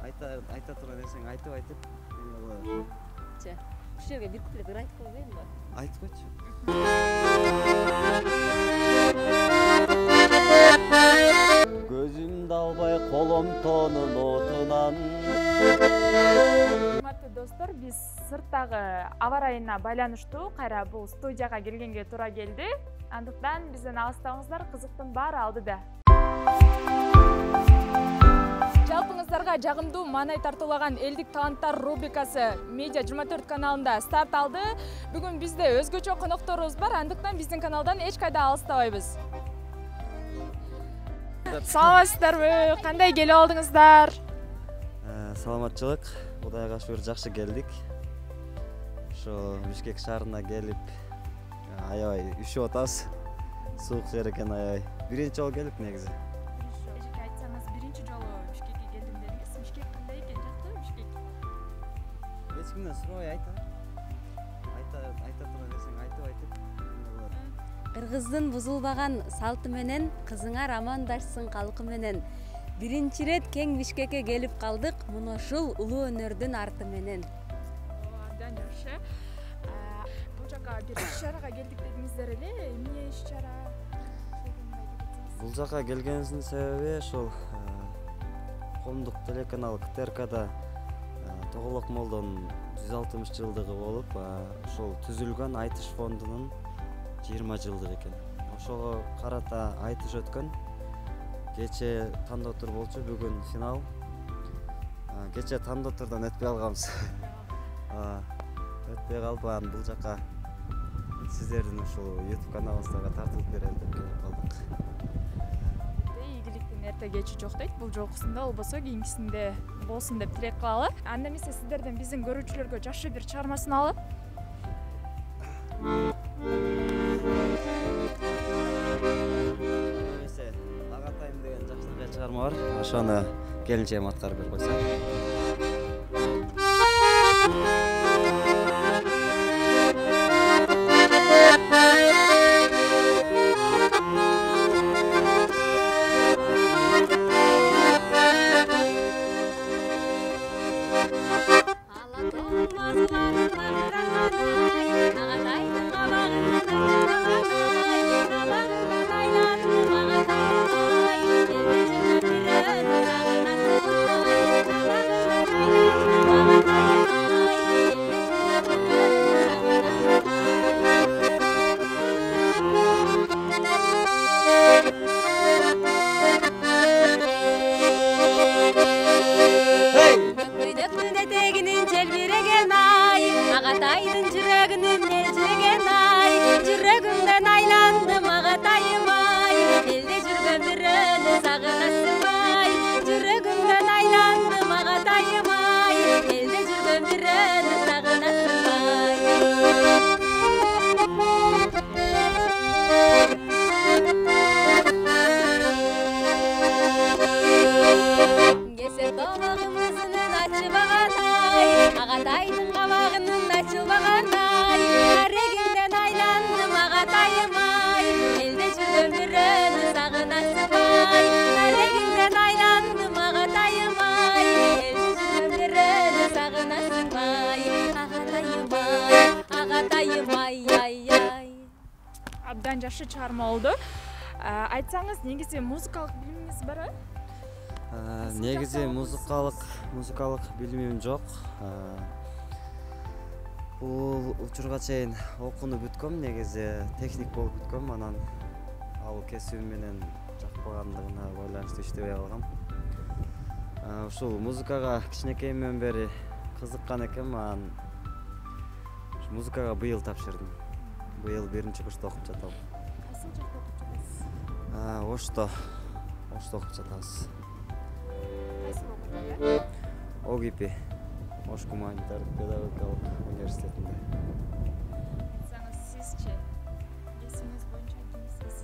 Айта турган нерсең айтып эме кыла бер. Ушул жерге бир куплет ыр айтып койбойнбу? Айтып койчу. Көзүмдү албай колум тоонун отунан. Урматтуу достор, биз сырттагы аба ырайына байланыштуу кайра бул студияга келгенге туура келди. Андыктан бизден алыстабаңыздар, кызыктын баары алдыда. Жалпыңыздарга жагымдуу маанай тартуулаган элдик таланттар рубрикасы Медиа 24 каналында старт алды. Бүгүн бизде өзгөчө конокторубуз бар, андыктан биздин каналдан эч кайда алыстабайбыз. Саламатсыздарбы? Кандай келип алдыңыздар? Саламатчылык. Кудайга шүгүр жакшы келдик. Ошо Бишкек шаарына келип аябай үшүп атабыз. Суук жер экен аябай. Биринчи жолу келип негизи. Эжеке айтсаңыз, биринчи жолу Бишкекке келдим дедиңиз. Бишкек кандай экен? Жактыбы Бишкек? Эч кимден сурабай айта турган нерсең айтып. Кыргыздын бузулбаган салты менен кызыңар амандашсын калкы менен. Биринчи ирет кең Бишкекке келип калдык, мына ушул улуу өнөрдүн арты менен. Абдан жакшы. Бул жака бир иш-чарага келдик дедиңиздер эле. Эмне иш-чара? Бул жака келгенибиздин себеби ошол коомдук телеканал КТРКда Тоголок Молдонун 160 жылдыгы болуп, ошол түзүлгөн айтыш фондунун 20 жылдыгы экен. Ошого карата айтыш өткөн. Кече тандоо тур болчу, бүгүн финал. Кече тандоо турдан өтпөй алганбыз. Өтпөй калып, бул жака сиздердин ушул YouTube каналыңыздарга тартылып берели деп келип калдык. Ийгиликтин эрте кечи жок дейт. Бул жолкусунда болбосо кийинкисинде болсун деп тилек кылалы. Анда эмесе сиздерден биздин көрүүчүлөргө жакшы бир чыгарма суналып. Эмесе Агатайым деген жакшы чыгарма бар. Ошону келинчегим аткарып берип койсо. Абдан жакшы чыгарма болду. Айтсаңыз, негизи музыкалык билимиңиз барбы? Негизи музыкалык билимим жок. Бул учурга чейин окууну бүткөм, негизи техник болуп бүткөм, анан ал кесибим менен жакпагандыгына байланыштуу иштебей калгам. Ушул музыкага кичинекейимден бери кызыккан экенмин, анан музыкага быйыл тапшырдым. Быйыл 1-курста окуп жатам. Кайсы жакта окуп жатасыз? Ошто окуп жатабыз. Кайсы окуйт? ОГИП, Ош гуманитардык педагогикалык университетинде. Айтсаңыз, сизчи кесибиңиз боюнча кимсиз?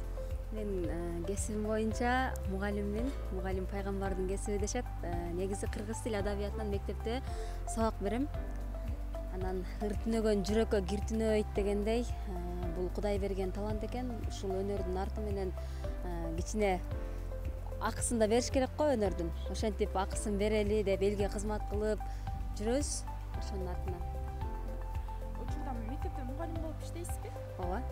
Мен кесибим боюнча мугалиммин. Мугалим пайгамбардын кесиби дешет. Негизи кыргыз тил адабиятынан мектепте сабак берем. Анан ыртүнөгөн жүрөккө киртүнөйт дегендей, бул Кудай берген талант экен. Ушул өнөрдүн арты менен кичине акысын да бериш керек го өнөрдүн. Ошентип акысын берели деп элге кызмат кылып жүрөбүз. Ошонун артынан. Учурда мектепте мугалим болуп иштейсизби? Ооба.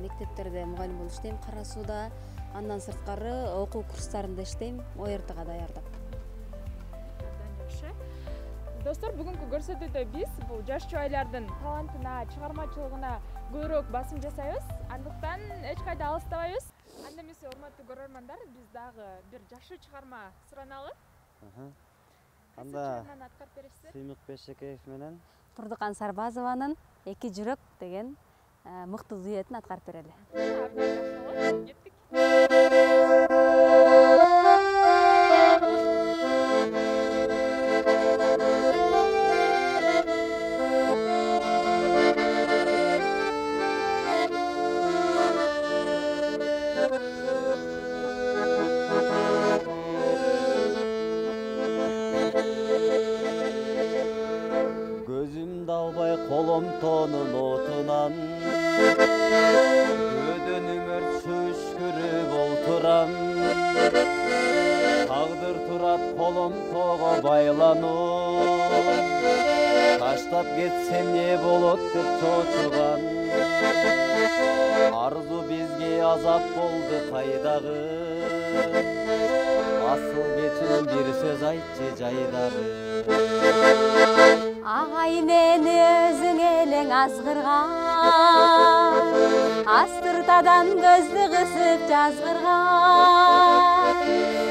Мектептерде мугалим болуп иштейм, Кара Сууда. Андан сырткары окуу курстарында иштейм, ОРТга даярдап. Абдан жакшы. Достор, бүгүнкү көрсөтүүдө биз бул жаш жубайлардын талантына, чыгармачылыгына көбүрөөк басым жасайбыз. Андыктан эч кайда алыстабайбыз. Анда эмесе, урматтуу көрөрмандар, биз дагы бир жакшы чыгарма сураналы. Анда аткарып бересиздер? Сыймык Бешекеев менен Турдукан Сарбазованын «Эки жүрөк» деген мыкты дуэтин аткарып берели. Абдан жакшы болот. Кеттик. Gözümde albay kolum tonun otunan Ödönüm ört şüşkürüp olturam Tağdır turat kolum toğa baylanıp Taştap getsem ne bolot dep çoçugan Arzu bizge azap boldu kaydağı Asıl geçin bir söz aytçı jaydağı Агай мени өзүң элең азгырган, астыртадан көздү кысып жазгырган,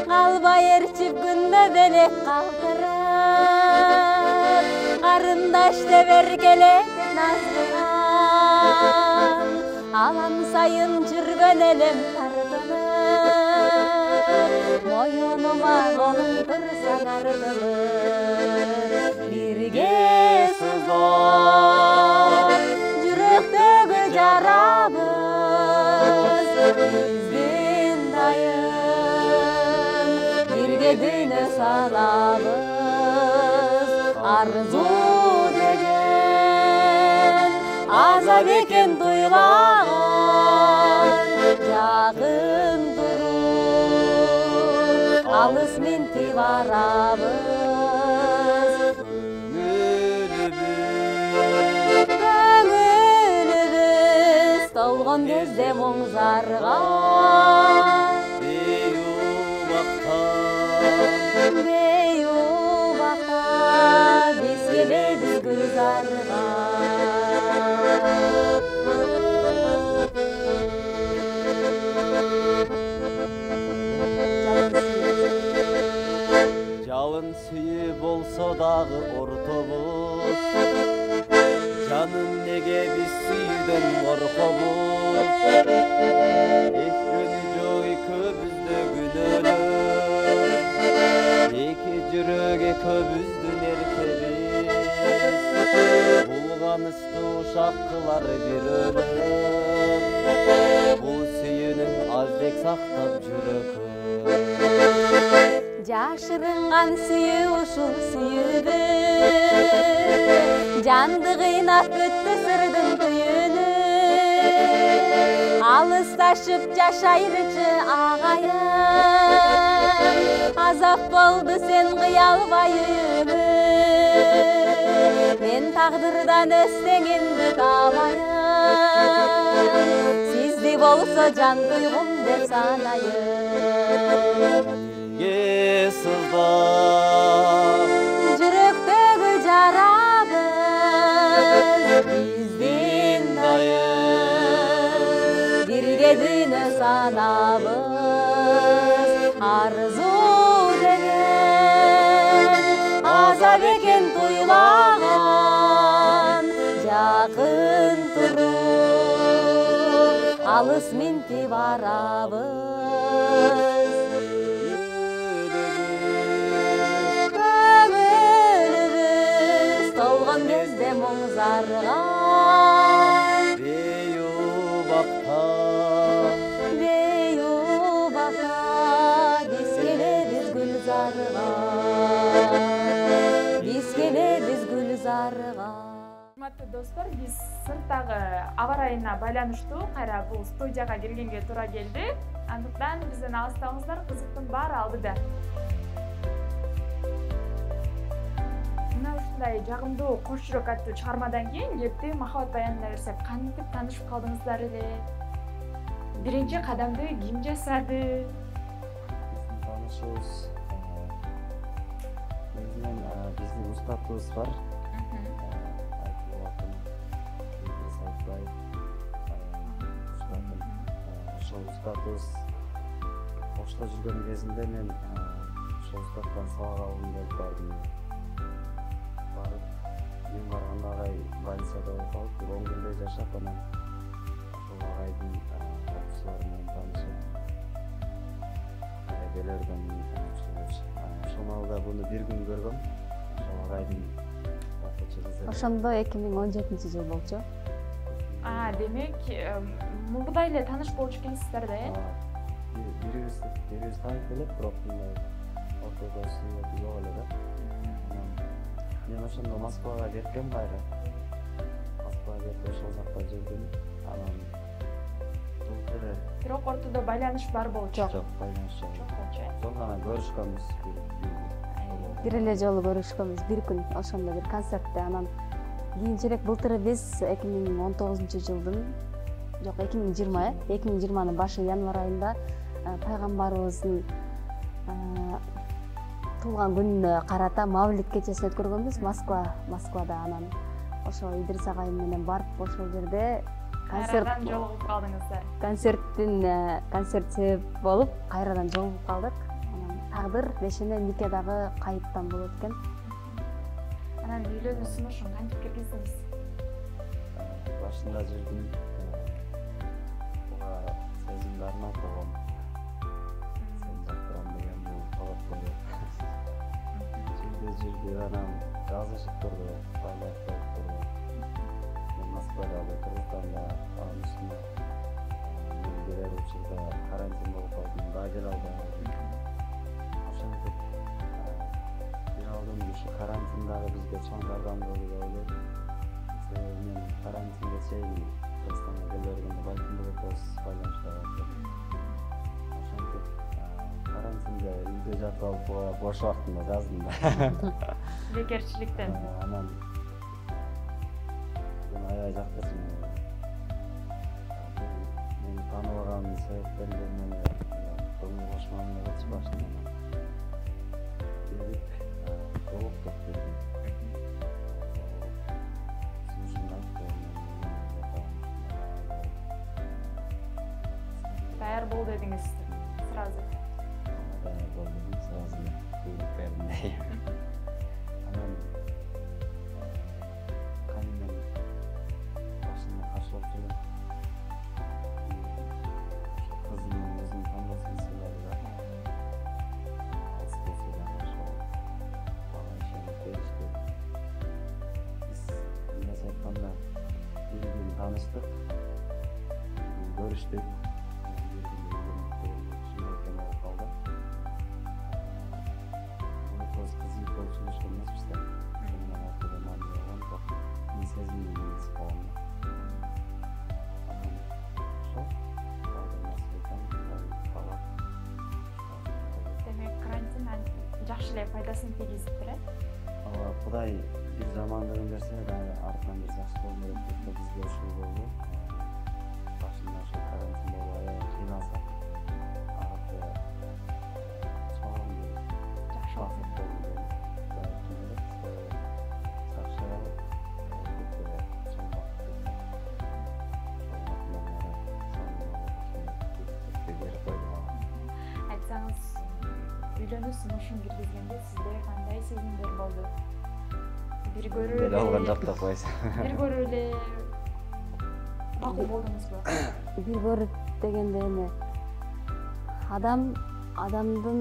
калбай ээрчип күндө белек калтырып, карындаш деп эркелетип назгырган, алан сайын жүргөн элем тартынып, моюнума колуң турса артылып. Бирге сызып, жүрөктөгү жарабыз, биздин дайым, бирге дүйнө салабыз. Арзу деген азап экен туйлаган, жакын туруп, алыс минтип барабыз. Толгон кезде моңзарган, бейубакта биз келебиз гүлзарга. Жалын сүйүү болсо дагы ортобуз Жаным неге биз сүйүүдөн коркобуз Экөөнү жок экөөбүздө күнөөлөр Эки жүрөк экөөбүздүн эркебиз Булганычты ушак кылар бир өлөм Бул сүйүүнүн аздек сактап жүрөкөм Жашырынган сүйүү ушул сүйүүбү, жанды кыйнап бүттү сырдын түйүнү. Алысташып жашайлычы агайым, азап болду сен кыя албай үйүмү. Мен тагдырдан өзтеңимди табайым, сизди болсо жан туйгум деп санайым. Сыздап жүрөктөгү жарабыз, биздин дайым, бирге дүйнө санабыз. Арзу деген азап экен туйлаган, жакын туруп, алыс минтип барабыз. Кезде моңзарган, бейубакта биз келебиз гүлзарга, биз келебиз гүлзарга. урматтуу достор, биз сырттагы аба ырайына байланыштуу кайра бул студияга келгенге туура келди. Андыктан бизден алыстабыңыздар, кызыктын баары алдыда. Мына ушундай жагымдуу Кош жүрөк аттуу чыгармадан кийин кепти махабат баянына берсек, кантип таанышып калдыңыздар эле? Биринчи кадамды ким жасады? Биздин таанышыбыз негизинен биздин устатыбыз бар. Ошол устатыбыз Кошто жүргөн кезинде мен ошол устаттан сабак алгым келип бардым. Барып, мен барганда агай больницада болуп калып, 10 күндөй жашап, анан ошол агайдын окуучулары менен таанышып, келерден ошол маалда буну бир күн көргөм. Ошол агайдын окуучу кызы. Ошондо 2017-жыл болчу. Демек, мурда эле тааныш болчу экенсиздер да, э? Бирибиз таанып элек, бирок мындай ортодо сүйлөтүү жок эле да. Мен ошондо Москвага кеткем кайра. Москвага кетип ошол жакта жүрдүм. Анан былтыр Бирок ортодо байланыш бар болчу. жок, байланыш жок. болчу, э? Жок гана көрүшкөнбүз. Бир эле жолу көрүшкөнбүз, бир күн ошондо бир концертте. Анан кийинчерээк былтыр биз 2019-жылдын, жок 2020, 2020-нын башы январь айында пайгамбарыбыздын туулган күнүнө карата Мавлид кечесин өткөргөнбүз Москвада. Анан ошо Идрис агайым менен барып ошол жерде Кайрадан жолугуп калдыңыздар. концерт себеп болуп кайрадан жолугуп калдык. Анан тагдыр бешене нике дагы кайыптан болот экен. Анан үйлөнүү сунушун кантип киргиздиңиз? Башында жүрдүм. Буга сезимди арнап койгом. Сени жактырам деген бул талап койду. Жүрдү, анан жазышып турду, байлап турду. Мен Москвада, Кыргызстанда, анын үстүнө мен берер учурда карантин болуп калдым, дагы келе албадым. Ошентип бир алдым, ушу карантиндагы бизге чоң жардам болду деп ойлойм. Себеби мен карантинге чейин Кыргызстанга келе бергенде балким бул байланышта болду. Ошентип карантинде үйдө жатып алып бош убактымда жаздым да. Бекерчиликтен. Анан мен аябай жактырчу. Мени тааныбаган себептеринде мени көңүл кошмам деп айтчу башында. Келип жолуктук дедим. Даяр бол дедиңиз сразу. Даяр бол дедим сразу. Буйрук бердим. Анан кайнем башында каршы болуп жүргөн. Ошо кызымдын өзүнүн тандоосун сыйлады да. Алыс болсо дагы ошол мага ишенип беришти. Биз эмнесе айтканда бир күн тааныштык, көрүштүк. Демек, карантин жакшы эле пайдасын тийгизиптир, э? Кудай бир жамандыгын берсе, артынан бир жакшылыгын берет деп бизге ушул болду. Башында ошол карантин болуп аябай кыйналсак, арты чоң Жакшы бакыт болду деп ойлойм. Жакшы чоң бакыт берип койду мага. Айтсаңыз, үйлөнүү сунушун киргизгенде сизде кандай сезимдер болду? Бир көрүү Деле алган жок деп койсо. Бир көрүү эле макул болдуңузбу? Бир көрүп дегенде эми адамдын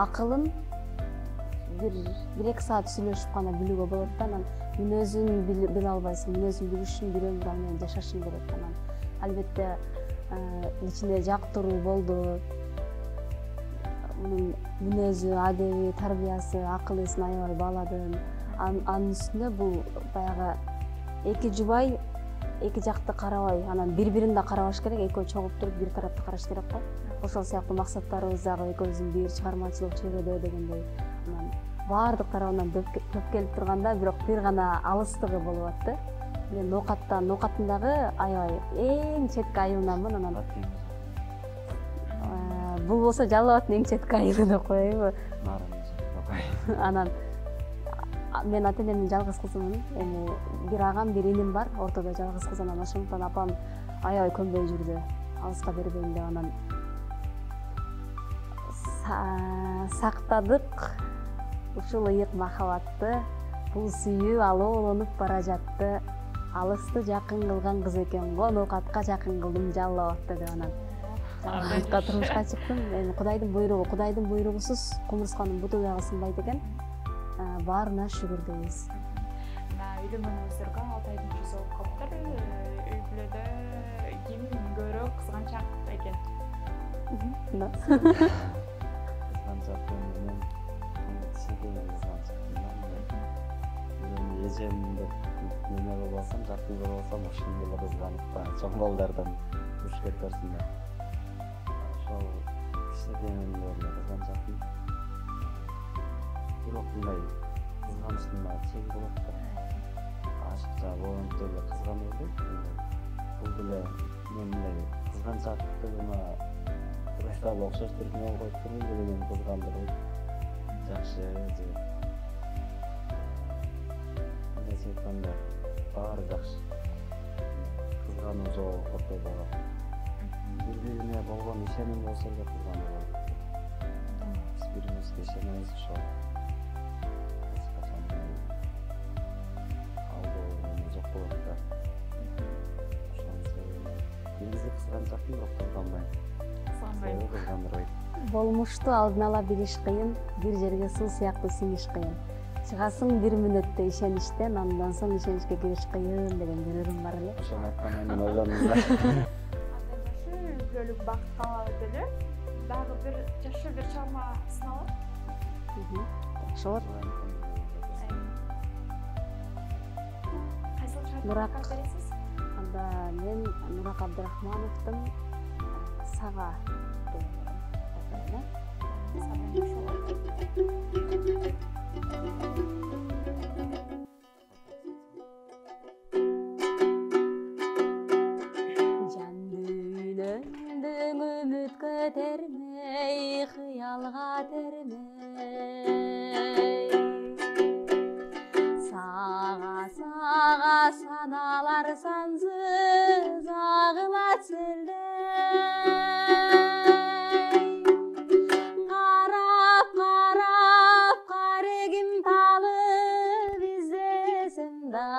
акылын бир 2 саат сүйлөшүп гана билүүгө болот да. Анан мүнөзүн биле албайсың, мүнөзүн билиш үчүн бир өмүр ал менен жашашың керек. Анан албетте ичине жактыруу болду. Мунун мүнөзү, адеби, тарбиясы, акыл эсин аябай бааладым. Анын үстүнө бул баягы эки жубай эки жакты карабай, анан бири-бирин да карабаш керек, экөө чогуп туруп бир тарапты караш керек го. Ошол сыяктуу максаттарыбыз дагы экөөбүздүн бир чыгармачылык чөйрөдө дегендей. Анан баардык тарабынан көп келип турганда, бирок бир гана алыстыгы болуп атты. Мен ноокаттын дагы аябай эң четки айылынанмын. Анан бул болсо Жалал Абадтын эң четки айылы деп коеюнбу? Анан мен ата-энемдин жалгыз кызымын. Эми бир агам, бир иним бар, ортодо жалгыз кыз. Анан ошондуктан апам аябай көнбөй жүрдү, алыска бербейм деп. Анан сактадык ушул ыйык махабатты, бул сүйүү алоолонуп бара жатты. Алысты жакын кылган кыз экен го, ноокатка жакын кылдым Жалал Абадты деп. Анан Жалал Абадка турмушка чыктым. Эми Кудайдын буйругусуз кумурсканын буту дагы сынбайт экен. Баарына шүгүр дейбиз. Үйлөнгөнүңүздөргө 6 айдын жүзү болуп калыптыр. Үй бүлөдө ким көбүрөөк кызганчак экен? Кызганчак менен эжемди неме кылып алсам, жакын көрүп алсам, ошондо эле кызганып, чоң балдардан уруш кетерсиң деп. Ошол кичинекейинен эле кызганчакмын. Бирок мындай кызганычтын да чеги болот да. Ашыкча болуп эле кызганууду. Бул деле мен мындай кызганчактыгыма дурустап окшош бир неме коюп турмун деген кызгандырып жакшы же эмес айтканда баары жакшы. Кызгануу жок ортодо. Бири-бирине болгон ишеним болсо эле кызгануу болот. Биз бири-бирибизге ишенебиз, ошол жок болот да. Негизи кызганчакмын, бирок кызганбайм. Кызгандырбайт. Болмушту алдын ала билиш кыйын, бир жерге суу сыяктуу сиңиш кыйын. Чыгасың бир мүнөттө ишеништен, андан соң ишеничке кириш кыйын деген бир ырым бар эле. Ошону айтканда мен ойлондум да. Үй бүлөлүк бакыт каалап эле дагы бир жашоо бир чыгарма сыналат. Жакшы болот. Кайсыл Мурак. чыгармага бересиз? Анда мен Мурак Абдрахмановдун Сага деген Жандүнөңдөң үмүт көтөрмөй, кыялга термей. Сага саналар сансыз агылат селдей. Карап карегим талып издесем да,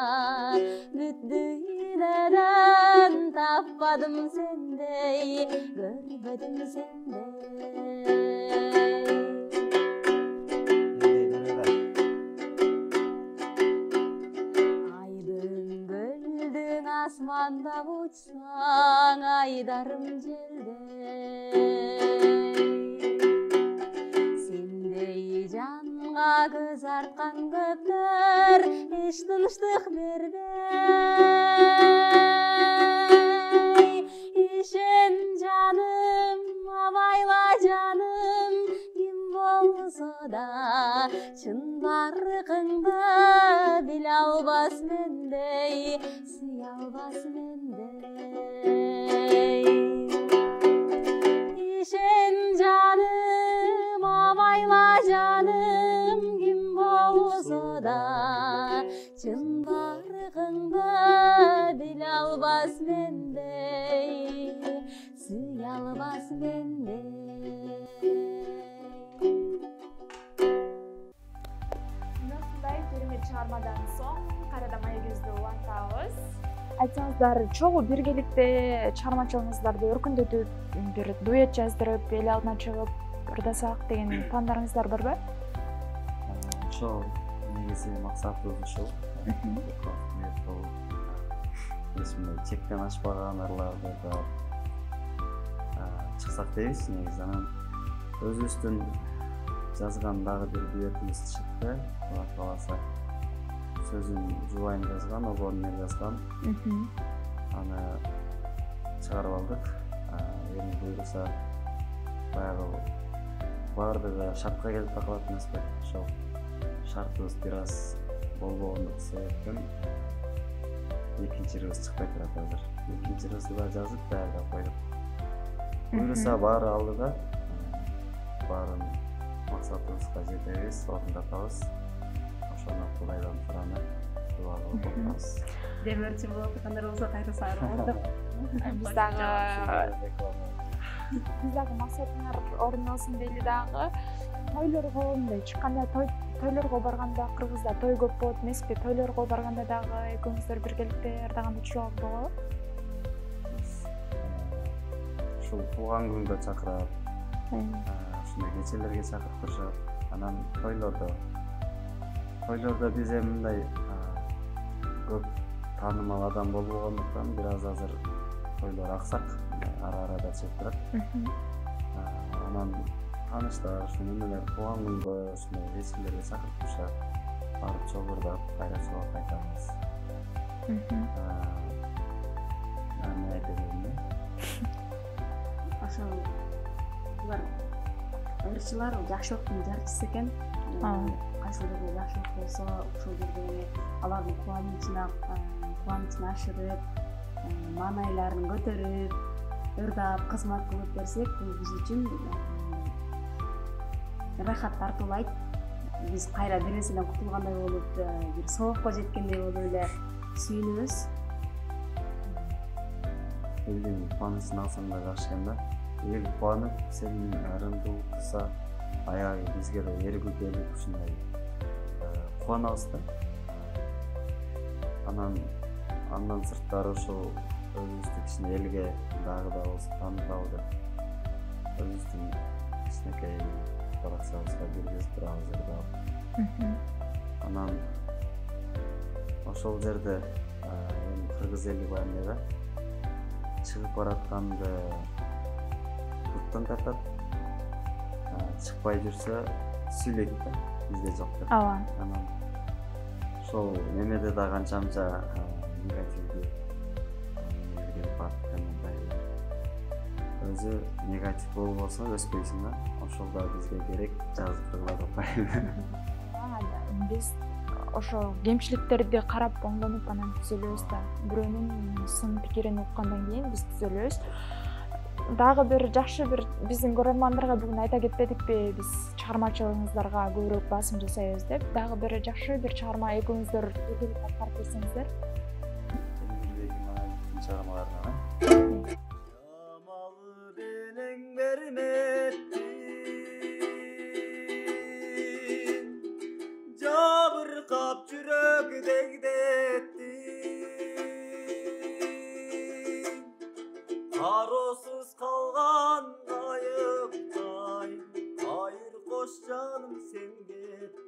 бүт дүйнөдөн таппадым сендей, көрбөдүм сендей. Асманда учсаң айдарым желдей. Сендей жанга көз арткан көптөр эч тынчтык бербей. Ишен жаным, абайла жаным, ким болсо да чын баркыңды биле албас мендей, сүйө албас мендей. Ишен жаным, абайла жаным, ким болсо да чын баркыңды биле албас мендей, сүйө албас мендей. Керемет чыгармадан соң кайрадан Мая көздү улантабыз. Айтсаңыздар, чогуу биргеликте чыгармачылыгыңыздарды өркүндөтүп, бир дуэт жаздырып, эл алдына чыгып ырдасак деген пландарыңыздар барбы? Ошол негизи максатыбыз ушул. Эсимде чектен ашпаган ырларды да чыксак дейбиз негизи. Анан өзүбүздүн жазган дагы бир дуэтибиз чыкты. Кудай кааласа сөзүн жубайын жазган, оборун эле жазган. Аны чыгарып алдык. Эми буюрса баягы баардыгы шартка келип такалат эмеспи? Ошол шартыбыз бир аз болбогондук себептен экинчи ыргыз чыкпай турат азыр. Экинчи ыргызды да жазып даярдап койдук. Буюрса баары алдыда. Баарын максатыбызга жетебиз, орундатабыз. Ошону Кудайдан сураны дуа кылып отурабыз. Демирчи болуп аткандар болсо кайрылсаңар болот. Биз дагы максатыңар орун алсын дейли дагы. Тойлорго мындай чыкканда тойлорго барганда кыргызда той көп болот эмеспи? Тойлорго барганда дагы экөөңүздөр биргеликте ырдаганда чыгып болобу? Ушул туулган күнгө чакырат. Ушундай кечелерге чакырып турушат. Анан тойлордо биз эми мындай көп таанымал адам болбогондуктан бир аз азыр тойлор аксак, ара-арада чыгып турат. Анан тааныштар, ушул эмелер туулган күнгө ушундай кечелерге чакырып турушат. Барып чогурдап, кайра чогуу кайтабыз. Эмне айтып элем? Ошол булар ырчылар жакшылыктын жарчысы экен. Кайсылбир жакшылык болсо, ошол жерде алардын кубанычын ашырып, маанайларын көтөрүп, ырдап, кызмат кылып берсек, бул биз үчүн рахат тартуулайт. Биз кайра бир нерседен кутулгандай болуп, бир соокко жеткендей болуп эле сүйүнүбүз. Элдин кубанычын алсаң да жакшы экен да. Эл кубанып, сени ырымдуу кылса, аягы бизге да эргүү келип ушундай кубанабыз да. Андан сырттары ошол өзүбүздү кичине элге дагы да болсо тааныталы деп өзүбүздүн кичинекей баракчабызга киргизип турабыз ырдап. Анан ошол жерде кыргыз эли баягы да чыгып баратканды туттан тартат, чыкпай жүрсө сүйлөйт да, бизде жок деп. Анан ошол немеде да канчанча негативдүү келип барат комментарий. Өзү негатив болбосо өспөйсүң да, ошол да бизге керек, жазып тургула таппайбы. Биз ошол кемчиликтерди карап оңдонуп анан түзөлөбүз да. Бирөөнүн сын пикирин уккандан кийин биз түзөлөбүз. Дагы бир жакшы бир биздин көрөрмандарга бүгүн айта кетпедикпи, биз чыгармачылыгыңыздарга көбүрөөк басым жасайбыз деп. Дагы бир жакшы бир чыгарма экөөңүздөр биргеликте аткарып берсеңиздер. Чыгармаларына. Жамалы менен берметтин, жабыркап жүрөк дегдеттин, кароосуз калган кайыктай, кайыр кош жаным сен кеттин.